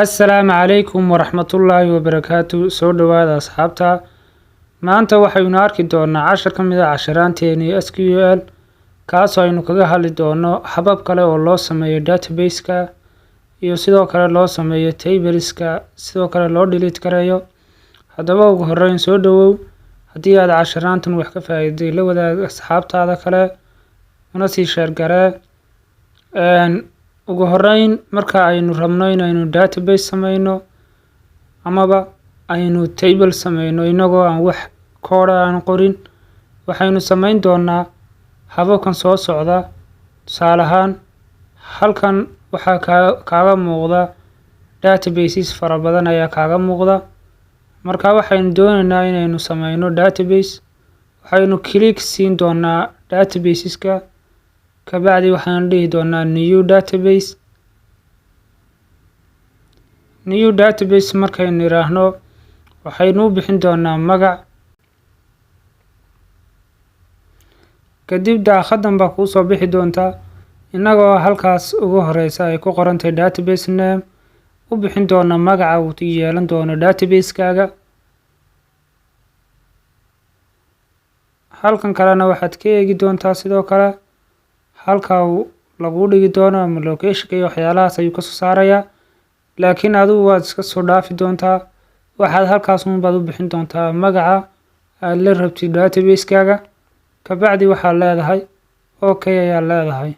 Assalaamu calaykum waraxmatullaahi wabarakaatu. Soo dhawaada asxaabta. Maanta waxaynu arki doonaa cashar ka mid ah casharaanteeni SQL kaasoo aynu kaga hadli doono habab kale oo loo sameeyo database-ka iyo sidoo kale loo sameeyo tableska, sidoo kale loo delete gareeyo. Haddaba ugu horreyn soo dhawow. Haddii aad casharaantan wax ka faa'iiday la wadaag asxaabtaada kale una sii share garee. Ugu horreyn marka aynu rabno inaynu database sameyno amaba aynu table sameyno inagoo aan wax code aan qorin, waxaynu sameyn doonaa hababkan soo socda. Tusaale ahaan halkan waxaa kaaga muuqda databases fara badan ayaa kaaga muuqda. Marka waxaynu doonaynaa inaynu sameyno database, waxaynu click siin doonaa databaseska. Kabacdi waxaan dhihi doonaa new database. New database markaynu yiraahno waxaynu u bixin doonaa magac. Kadib daaqadan baa kuu soo bixi doontaa inagoo halkaas ugu horeysa ay ku qoran tahay database name. U bixin doonaa magaca uu yeelan doono database-kaaga. Halkan kalena waxaad ka eegi doontaa sidoo kale halka lagu dhigi doono ama location iyo waxyaalahaas ayuu ka soo saarayaa. Laakiin adigu waad iska soo dhaafi doontaa. Waxaad halkaas baad u bixin doontaa magaca aad la rabtid database-kaaga. Kabacdi waxaad leedahay okay ayaa leedahay.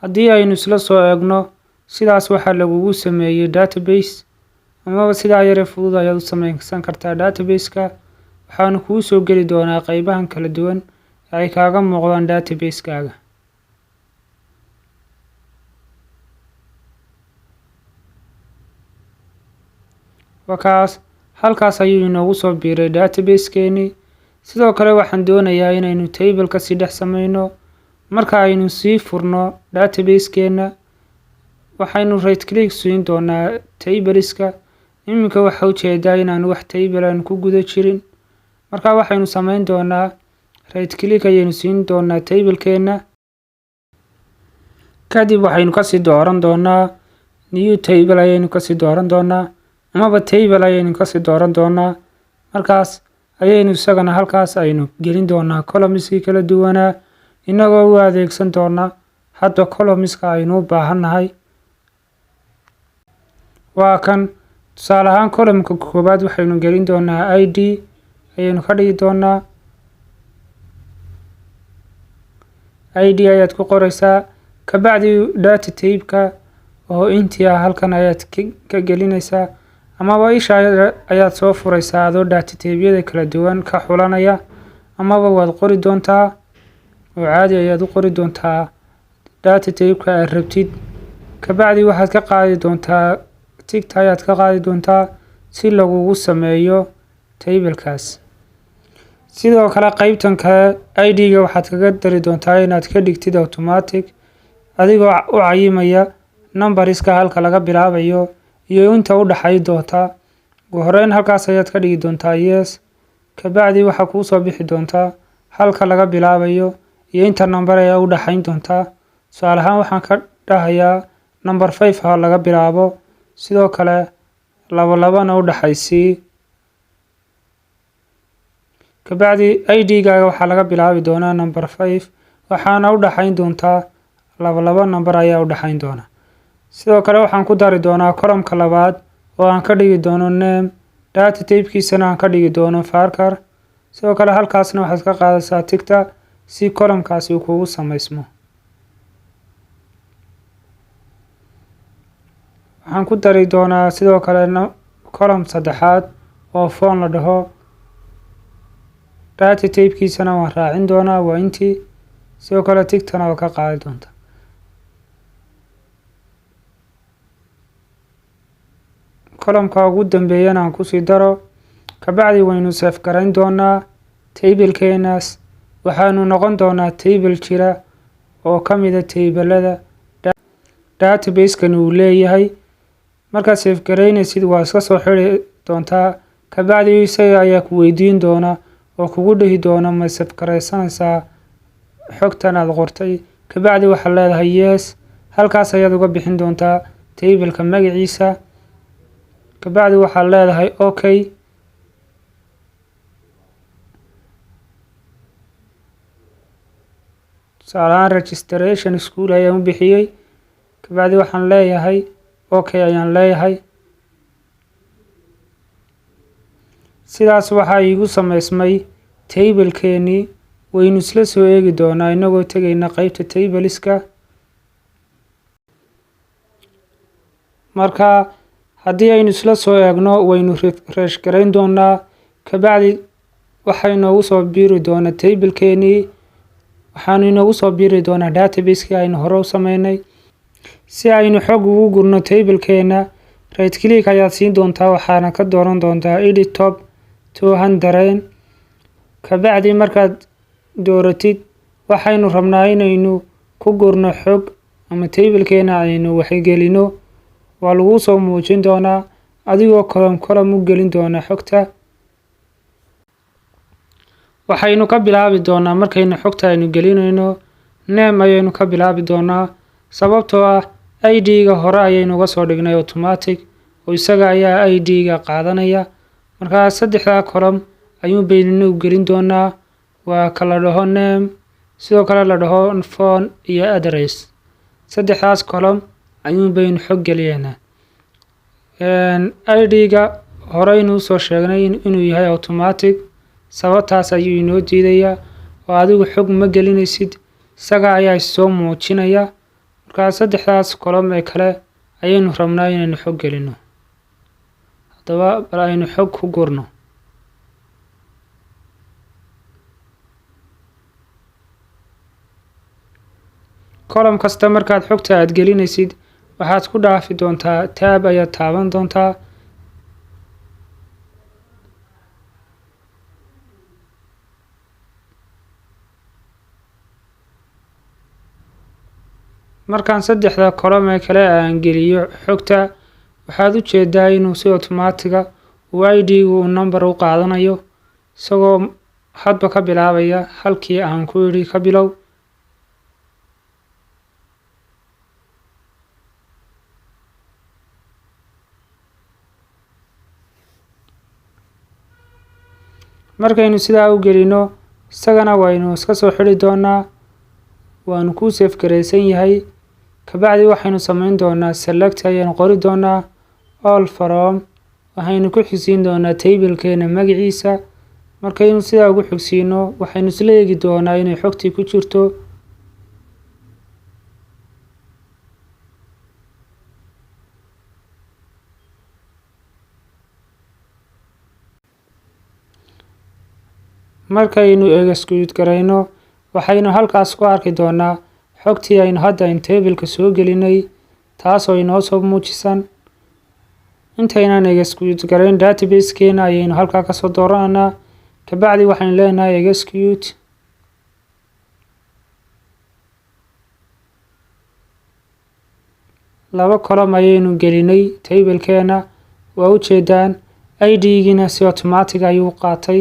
Haddii aynu isla soo eegno sidaas waxaa lagugu sameeyay database amaba sidaa yare fudud ayaad u sameyn kartaa database-ka. Waxaanu kuu soo geli doonaa qaybahan kala duwan ee ay kaaga muuqdaan database-kaaga. Halkaas ayuu inoogu soo biiray database-keeni. Sidoo kale waxaan doonayaa inaynu table-ka si dhex sameyno. Marka aynu sii furno database-keena waxaynu right click siin doonaa tableska. Iminka waxa ujeedaa inaan wax table aan ku guda jirin. Marka waxaynu sameyn doonaa right click ayaynu siin doonaa table-keena. Kadib waxaynu kasii dooran doonaa new table ayaynu kasii dooran doonaa amaba table ayaynu kasii dooran doonaa. Markaas ayaynu isagana halkaas aynu gelin doonaa columns-kii kala duwanaa inagoo u adeegsan doonaa hadda columns-ka aynu u baahannahay. Waa kan tusaale ahaan column-ka koobaad waxaynu gelin doonaa ID ayaynu ka dhigi doonaa. ID ayaad ku qoraysaa. Kabacdi data type-ka oo intii halkan ayaad ka gelinaysaa amaba isha ayaad soo furaysaa adoo data type-yada kala duwan ka xulanaya amaba waad qori doontaa oo caadi ayaad u qori doontaa data type-ka aad rabtid. Kabacdi waxaad ka qaadi doontaa tigta ayaad ka qaadi doontaa si lagugu sameeyo table-kaas. Sidoo kale qaybtan kale ID-ga waxaad kaga dari doontaa inaad ka dhigtid automatic adigoo u cayimaya numberska halka laga bilaabayo iyo inta u dhaxay doonta. Ugu horreyn halkaas ayaad ka dhigi doontaa yes. Kabacdi waxa kuu soo bixi doontaa halka laga bilaabayo iyo inta number ay u dhaxayn doontaa. Tusaale ahaan waxaan ka dhahayaa number 5 ha laga bilaabo. Sidoo kale 2 u dhaxaysii. Kabacdi ID-gaaga waxaa laga bilaabi doonaa number 5 waxaana u dhaxayn doontaa 2 number ayaa u dhaxayn doona. Sidoo kale waxaan ku dari doonaa column-ka labaad oo aan ka dhigi doono name. Data type-kiisana aan ka dhigi doono varchar. Sidoo kale halkaasna waxaad ka qaadaysaa tigta si column-kaasi uu kugu sameysmo. Waxaan ku dari doonaa sidoo kale column saddexaad oo phone la dhaho. Data type-kiisana waan raacin doonaa waa intii. Sidoo kale tigtana waa ka qaadi doontaa. Column-ka ugu dambeeyana aan ku sii daro. Kabacdi waynu save garayn doonaa table-keenaas. Waxaanu noqon doonaa table jira oo ka mid ah table-ada database-kan uu leeyahay. Markaad save garaynaysid waa iska soo xiri doontaa. Kabacdi isaga ayaa ku weydiin doona oo kugu dhihi doona ma subscribe-sanaysaa xogtan aad qortay. kabacdi waxaad leedahay yes, halkaas ayaad uga bixin doontaa table-ka magaciisa. kabacdi waxaad leedahay okay. tusaale registration school ayaan u bixiyey. kabacdi waxaan leeyahay okay ayaan leeyahay. sidaas waxaa iigu sameysmay table-keenii. waynu isla soo eegi doonaa inagoo tegayna qaybta tableska. marka haddii aynu isla soo eegno waynu refresh garayn doonaa. kabacdi waxaa inoogu soo biiri doona table-keenii. waxaanu inoogu soo biiri doonaa database-kii aynu hore u sameynay. si aynu xog ugu gurno table-keena, right click ayaad siin doontaa, waxaana ka dooran doontaa edit top 200. kabacdi markaad dooratid waxaynu rabnaa inaynu ku gurno xog ama table-keena aynu waxgelino. waa lagu soo muujin doonaa adigoo column u gelin doona xogta. waxaynu ka bilaabi doonaa markaynu xogta aynu gelinayno name ayaynu ka bilaabi doonaa, sababtoo ah ID-ga hore ayaynu uga soo dhignay automatic oo isaga ayaa ID-ga qaadanaya. markaa saddexdaa column ayuu baynina u gelin doonaa. waa kala dhaho name, sidoo kale la dhaho phone iyo address. saddexdaas column ayuu baynu xog geliyeynaa. ID-ga horeynu usoo sheegnay inuu yahay automatic, sababtaas ayuu inoo diidayaa oo adigu xog ma gelinaysid, isaga ayaa soo muujinaya. markaa saddexdaas column ee kale ayaynu rabnaa inaynu xog gelino. haddaba bal aynu xog ku gurno. column kasta markaad xogta aad gelinaysid waxaad ku dhaafi doontaa tab ayaad taaban doontaa. markaan saddexda column ee kale aan geliyo xogta, waxaad u jeedaa inuu si automatic uu ID-gu uu number u qaadanayo, isagoo hadba ka bilaabaya halkii aan ku yidhi ka bilow. markaynu sidaa u gelino isagana waynu iska soo xidhi doonaa. waanu ku save garaysan yahay. kabacdi waxaynu samayn doonaa select ayaynu qori doonaa all from. waxaynu ku xigsiin doonaa table-keena magaciisa. markaynu sidaa ugu xigsiino waxaynu isla eegi doonaa inay xogtii ku jirto. markaynu execute garayno waxaynu halkaas ku arki doonaa xogtii aynu hadda table-ka soo gelinay, taasoo inoo soo muujisan. intaynaan execute garayn database-keena ayaynu halkaa kasoo doorananaa. kabacdi waxaynu leenahay execute. laba column ayaynu gelinay table-keena. waa u jeedaan ID-giina si automatic ayuu qaatay.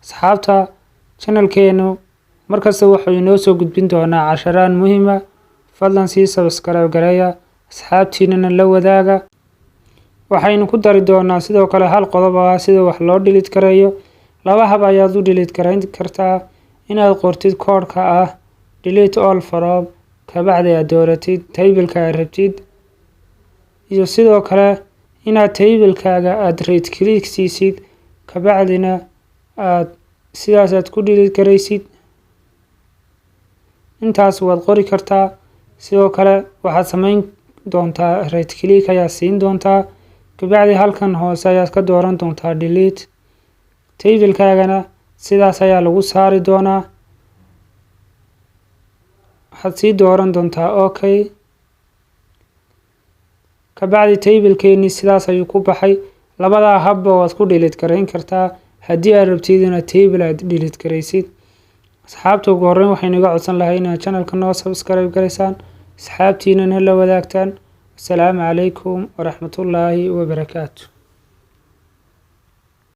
asxaabta channel-keenu markasta wuxuu inoo soo gudbin doonaa casharaan muhiima. fadlan sii subscribe gareeya, asxaabtiinana la wadaaga. waxaynu ku dari doonaa sidoo kale hal qodob ah sida wax loo delete gareeyo. laba hab ayaad u delete garayn kartaa. inaad qortid koodhka ah delete all from, kabacdi aad dooratid table-ka aad rabtid, iyo sidoo kale inaad table-kaaga aad right click siisid, kabacdina aad sidaas aad ku delete garaysid. intaas waad qori kartaa. sidoo kale waxaad samayn doontaa right click ayaa siin doontaa. kabacdi halkan hoose ayaad ka dooran doontaa delete. table-kaagana sidaas ayaa lagu saari doonaa. waxaad sii dooran doontaa okay. kabacdi table-keenii sidaas ayuu ku baxay. labadaa habba waad ku delete garayn kartaa haddii aad rabtid inaad table aad delete garaysid. asxaabta ugu horreyn waxaynu iga codsan lahay inaad channel-ka noo subscribe garaysaan, asxaabtiinana la wadaagtaan. asalaamu calaykum waraxmatullaahi wabarakaatu.